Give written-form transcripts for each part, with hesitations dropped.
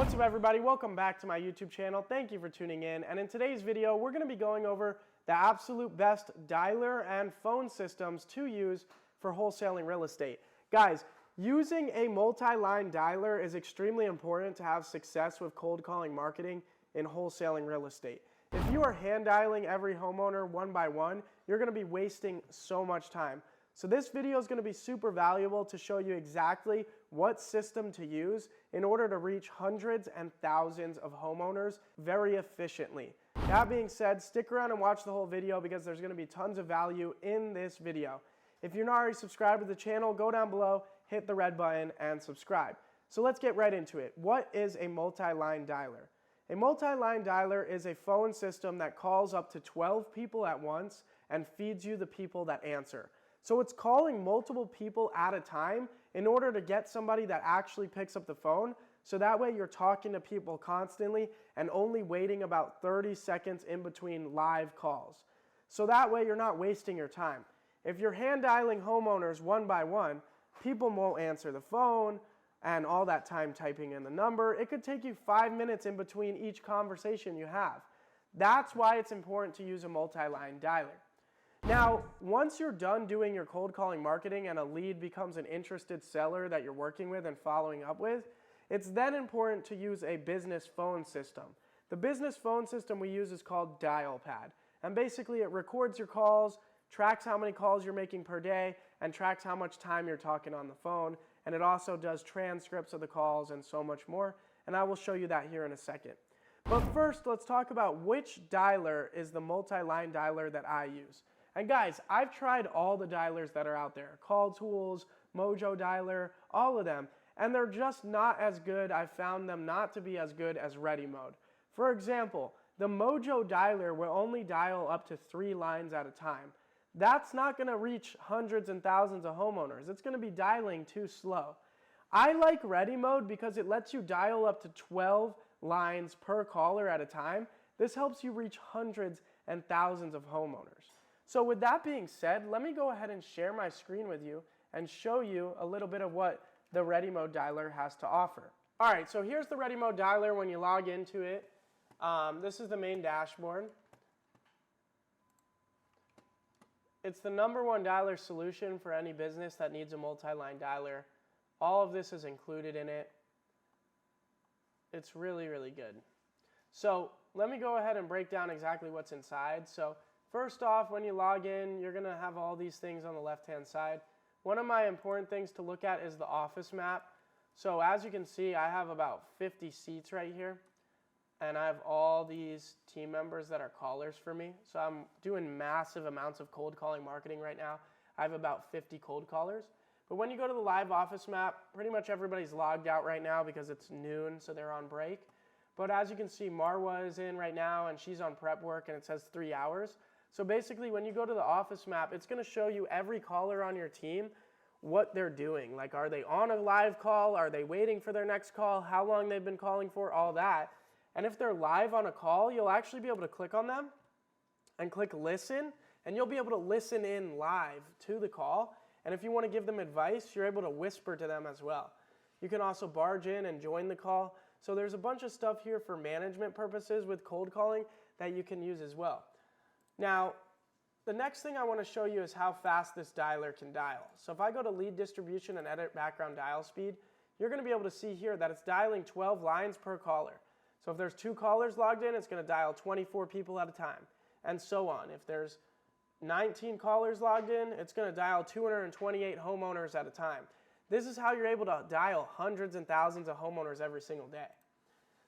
What's up everybody, welcome back to my YouTube channel. Thank you for tuning in, and in today's video we're going to be going over the absolute best dialer and phone systems to use for wholesaling real estate. Guys, using a multi-line dialer is extremely important to have success with cold calling marketing in wholesaling real estate. If you are hand dialing every homeowner one by one, you're going to be wasting so much time. So this video is going to be super valuable to show you exactly what system to use in order to reach hundreds and thousands of homeowners very efficiently. That being said, stick around and watch the whole video because there's going to be tons of value in this video. If you're not already subscribed to the channel, go down below, hit the red button, and subscribe. So let's get right into it. What is a multi-line dialer? A multi-line dialer is a phone system that calls up to 12 people at once and feeds you the people that answer. So it's calling multiple people at a time in order to get somebody that actually picks up the phone, so that way you're talking to people constantly and only waiting about 30 seconds in between live calls. So that way you're not wasting your time. If you're hand dialing homeowners one by one, people won't answer the phone and all that time typing in the number. It could take you 5 minutes in between each conversation you have. That's why it's important to use a multi-line dialer. Now, once you're done doing your cold calling marketing and a lead becomes an interested seller that you're working with and following up with, it's then important to use a business phone system. The business phone system we use is called DialPad. And basically it records your calls, tracks how many calls you're making per day, and tracks how much time you're talking on the phone. And it also does transcripts of the calls and so much more. And I will show you that here in a second. But first, let's talk about which dialer is the multi-line dialer that I use. And guys, I've tried all the dialers that are out there, Call Tools, Mojo Dialer, all of them, and they're just not as good. I've found them not to be as good as Ready Mode. For example, the Mojo Dialer will only dial up to 3 lines at a time. That's not going to reach hundreds and thousands of homeowners. It's going to be dialing too slow. I like Ready Mode because it lets you dial up to 12 lines per caller at a time. This helps you reach hundreds and thousands of homeowners. So with that being said, let me go ahead and share my screen with you and show you a little bit of what the Ready Mode Dialer has to offer. All right, so here's the Ready Mode Dialer when you log into it. This is the main dashboard. It's the #1 dialer solution for any business that needs a multi-line dialer. All of this is included in it. It's really, really good. So let me go ahead and break down exactly what's inside. So first off, when you log in, you're going to have all these things on the left-hand side. One of my important things to look at is the office map. So as you can see, I have about 50 seats right here. And I have all these team members that are callers for me. So I'm doing massive amounts of cold calling marketing right now. I have about 50 cold callers. But when you go to the live office map, pretty much everybody's logged out right now because it's noon, so they're on break. But as you can see, Marwa is in right now, and she's on prep work, and it says 3 hours. So basically, when you go to the office map, it's going to show you every caller on your team, what they're doing. Like, are they on a live call? Are they waiting for their next call? How long they've been calling for? All that. And if they're live on a call, you'll actually be able to click on them and click listen, and you'll be able to listen in live to the call. And if you want to give them advice, you're able to whisper to them as well. You can also barge in and join the call. So there's a bunch of stuff here for management purposes with cold calling that you can use as well. Now, the next thing I want to show you is how fast this dialer can dial. So if I go to lead distribution and edit background dial speed, you're going to be able to see here that it's dialing 12 lines per caller. So if there's 2 callers logged in, it's going to dial 24 people at a time, and so on. If there's 19 callers logged in, it's going to dial 228 homeowners at a time. This is how you're able to dial hundreds and thousands of homeowners every single day.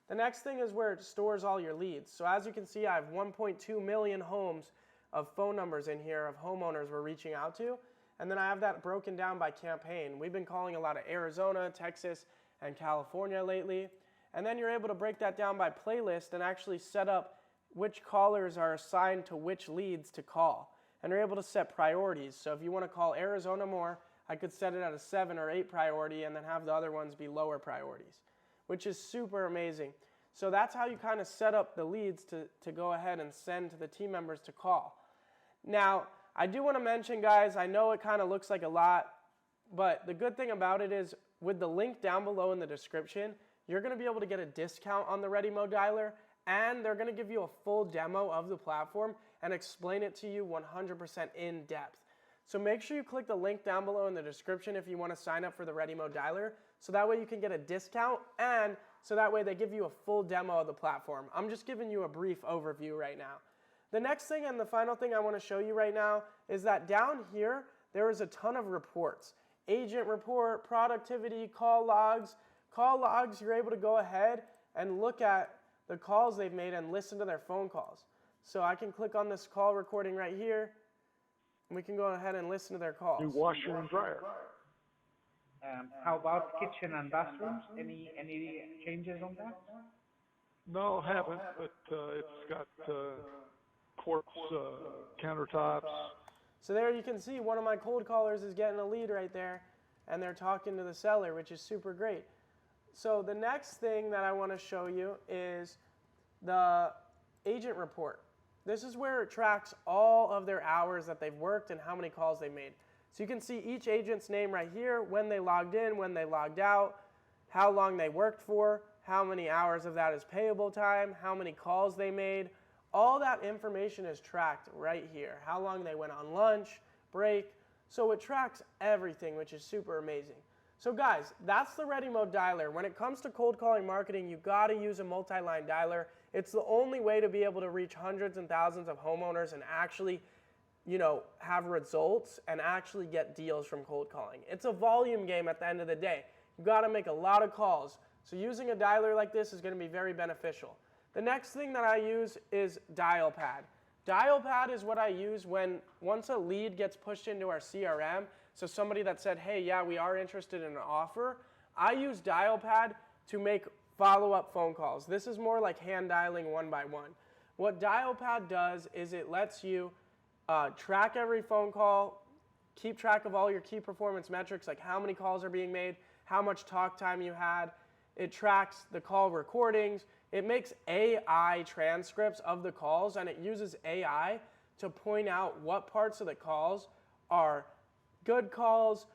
The next thing is where it stores all your leads. So as you can see, I have 1.2 million homes of phone numbers in here of homeowners we're reaching out to. And then I have that broken down by campaign. We've been calling a lot of Arizona, Texas, and California lately. And then you're able to break that down by playlist and actually set up which callers are assigned to which leads to call. And you're able to set priorities. So if you want to call Arizona more, I could set it at a 7 or 8 priority and then have the other ones be lower priorities, which is super amazing. So that's how you kind of set up the leads to go ahead and send to the team members to call. Now, I do want to mention, guys, I know it kind of looks like a lot, but the good thing about it is with the link down below in the description, you're going to be able to get a discount on the Mojo Dialer, and they're going to give you a full demo of the platform and explain it to you 100% in depth. So make sure you click the link down below in the description if you want to sign up for the Mojo Dialer, so that way you can get a discount, and so that way they give you a full demo of the platform. I'm just giving you a brief overview right now. The next thing and the final thing I want to show you right now is that down here, there is a ton of reports. Agent report, productivity, call logs. Call logs, you're able to go ahead and look at the calls they've made and listen to their phone calls. So I can click on this call recording right here, and we can go ahead and listen to their calls. New washer and dryer. How about kitchen and bathrooms? Any changes on that? No, haven't, but it's got quartz countertops. So there you can see one of my cold callers is getting a lead right there, and they're talking to the seller, which is super great. So the next thing that I want to show you is the agent report. This is where it tracks all of their hours that they've worked and how many calls they made. So you can see each agent's name right here, when they logged in, when they logged out, how long they worked for, how many hours of that is payable time, how many calls they made. All that information is tracked right here. How long they went on lunch, break. So it tracks everything, which is super amazing. So guys, that's the Mojo Dialer. When it comes to cold calling marketing, you got to use a multi-line dialer. It's the only way to be able to reach hundreds and thousands of homeowners and actually, have results and actually get deals from cold calling. It's a volume game at the end of the day. You got to make a lot of calls. So using a dialer like this is going to be very beneficial. The next thing that I use is DialPad. DialPad is what I use once a lead gets pushed into our CRM, so somebody that said, hey, yeah, we are interested in an offer, I use DialPad to make follow-up phone calls. This is more like hand dialing one by one. What DialPad does is it lets you track every phone call, keep track of all your key performance metrics, like how many calls are being made, how much talk time you had. It tracks the call recordings. It makes AI transcripts of the calls, and it uses AI to point out what parts of the calls are good calls,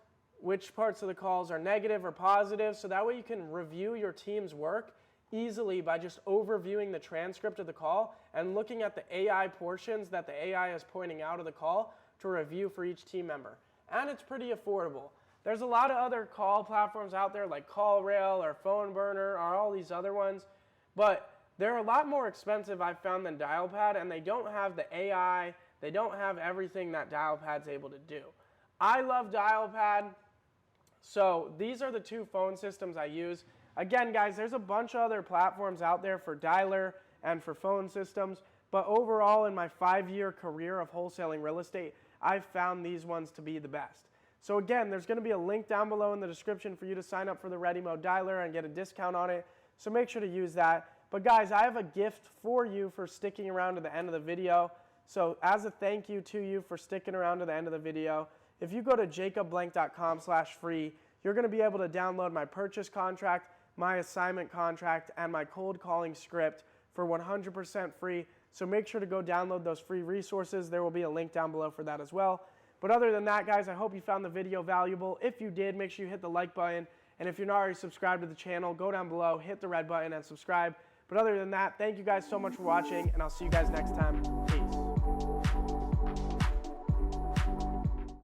which parts of the calls are negative or positive, so that way you can review your team's work easily by just overviewing the transcript of the call and looking at the AI portions that the AI is pointing out of the call to review for each team member. And it's pretty affordable. There's a lot of other call platforms out there like CallRail or PhoneBurner or all these other ones, but they're a lot more expensive, I've found, than DialPad, and they don't have the AI, they don't have everything that DialPad's able to do. I love DialPad, so these are the two phone systems I use. Again, guys, there's a bunch of other platforms out there for dialer and for phone systems, but overall in my 5-year career of wholesaling real estate, I've found these ones to be the best. So again, there's going to be a link down below in the description for you to sign up for the Mojo Dialer and get a discount on it, so make sure to use that. But guys, I have a gift for you for sticking around to the end of the video. So as a thank you to you for sticking around to the end of the video, if you go to jacobblank.com/free, you're going to be able to download my purchase contract, my assignment contract, and my cold calling script for 100% free. So make sure to go download those free resources. There will be a link down below for that as well. But other than that, guys, I hope you found the video valuable. If you did, make sure you hit the like button. And if you're not already subscribed to the channel, go down below, hit the red button, and subscribe. But other than that, thank you guys so much for watching, and I'll see you guys next time.